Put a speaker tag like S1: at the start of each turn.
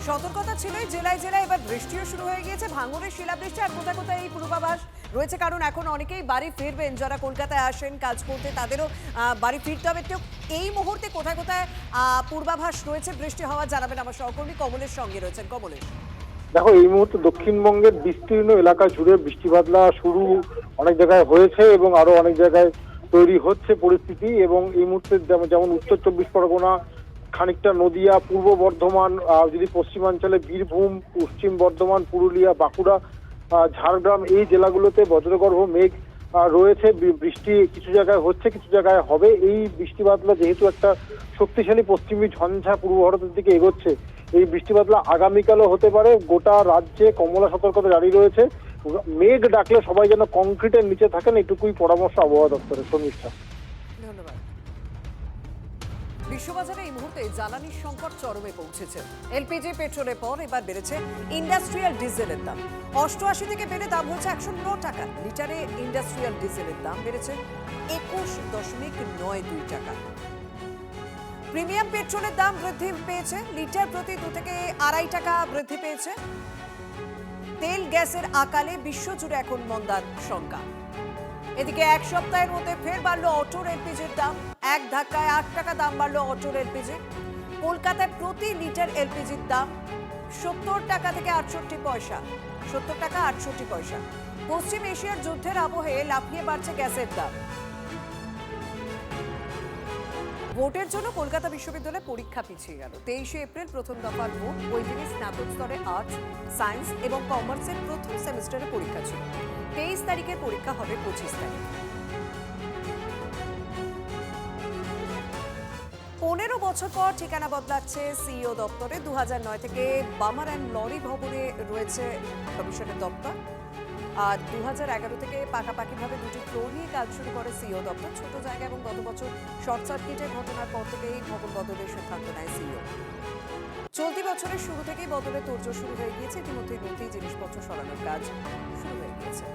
S1: সতর্কতা ছিলই, জেলায় জেলায় এবার বৃষ্টিও শুরু হয়ে গিয়েছে, ভাঙনের শিলাবৃষ্টি। আর কোথায় কোথায় এই পূর্বাভাস রয়েছে, কারণ এখন অনেকেই বাড়ি ফিরবেন, যারা কলকাতায় আসেন কাজ করতে তাদেরও বাড়ি ফিরতে হবে। তো এই মুহূর্তে কোথায় কোথায় পূর্বাভাস রয়েছে বৃষ্টি হওয়া জানাবেন আমার সহকর্মী কমলের সঙ্গে রয়েছেন। কমলেশ,
S2: দেখো, এই মুহূর্তে দক্ষিণবঙ্গের বিস্তীর্ণ এলাকা জুড়ে বৃষ্টি বাদলা শুরু অনেক জায়গায় হয়েছে এবং আরো অনেক জায়গায় তৈরি হচ্ছে পরিস্থিতি। এবং এই মুহূর্তে যেমন উত্তর চব্বিশ পরগনা, খানিকটা নদিয়া, পূর্ব বর্ধমান, যদি পশ্চিমাঞ্চলে বীরভূম, পশ্চিম বর্ধমান, পুরুলিয়া, বাঁকুড়া, ঝাড়গ্রাম, এই জেলাগুলোতে বজ্রগর্ভ মেঘ রয়েছে। বৃষ্টি কিছু জায়গায় হচ্ছে, কিছু জায়গায় হবে। এই বৃষ্টি বাদলা যেহেতু একটা শক্তিশালী পশ্চিমী ঝঞ্ঝা পূর্ব ভারতের দিকে এগোচ্ছে, এই বৃষ্টি বাদলা আগামীকালও হতে পারে। গোটা রাজ্যে কমলা সতর্কতা জারি রয়েছে। মেঘ ডাকলে সবাই যেন কংক্রিটের নিচে থাকেন, এটুকুই পরামর্শ আবহাওয়া দপ্তরের। শর্মিষ্ঠা,
S1: ধন্যবাদ। বিশ্ববাজারে এই মুহূর্তে জ্বালানির সংকট চরমে পৌঁছেছে। এলপিজি পেট্রোলের পর এবার বেড়েছে ইন্ডাস্ট্রিয়াল ডিজেলের দাম। 88 থেকে বেড়ে দাম হয়েছে 109 টাকা লিটারে। ইন্ডাস্ট্রিয়াল ডিজেলের দাম বেড়েছে 21.92 টাকা। প্রিমিয়াম পেট্রোলের দাম বৃদ্ধি পেয়েছে, লিটার প্রতি 2 থেকে 2.5 টাকা বৃদ্ধি পেয়েছে। তেল গ্যাসের আকালে বিশ্বজুড়ে এখন মন্দার শঙ্কা। এদিকে এক সপ্তাহের মধ্যে ফের বাড়লো অটোর এলপিজির দাম। এক ধাক্কায় 8 টাকা দাম বাড়লো অটোর এলপিজি। কলকাতায় প্রতি লিটার এলপিজির দাম 70 টাকা থেকে 68 পয়সা। 70 টাকা 68 পয়সা। পশ্চিম এশিয়ার যুদ্ধের আবহে লাফিয়ে বাড়ছে গ্যাসের দাম। ভোটের জন্য কলকাতা বিশ্ববিদ্যালয়ে পরীক্ষা পিছিয়ে গেল। 23 এপ্রিল প্রথম দফার ভোট। ওই দিনই স্নাতক স্তরে আর্টস, সায়েন্স এবং কমার্সের প্রথম সেমিস্টারে পরীক্ষা ছিল। 23 তারিখের পরীক্ষা হবে 25 তারিখ। 15 বছর পর ঠিকানা বদলাচ্ছে সিইও দপ্তরে। 2009 থেকে বামার অ্যান্ড লরি ভবনে রয়েছে কমিশনের দপ্তর। আর 2011 থেকে পাকাপাকিভাবে দুটি ফ্লোর নিয়ে কাজ শুরু করে সিইও দপ্তর। ছোট জায়গা এবং গত বছর শর্ট সার্কিটের ঘটনার পর থেকেই ভবন বদলের সিদ্ধান্ত নেয় সিইও। চলতি বছরের শুরু থেকেই বদলের তোড়জোড় শুরু হয়ে গিয়েছে। ইতিমধ্যেই নথি জিনিসপত্র সরানোর কাজ শুরু হয়ে গিয়েছে।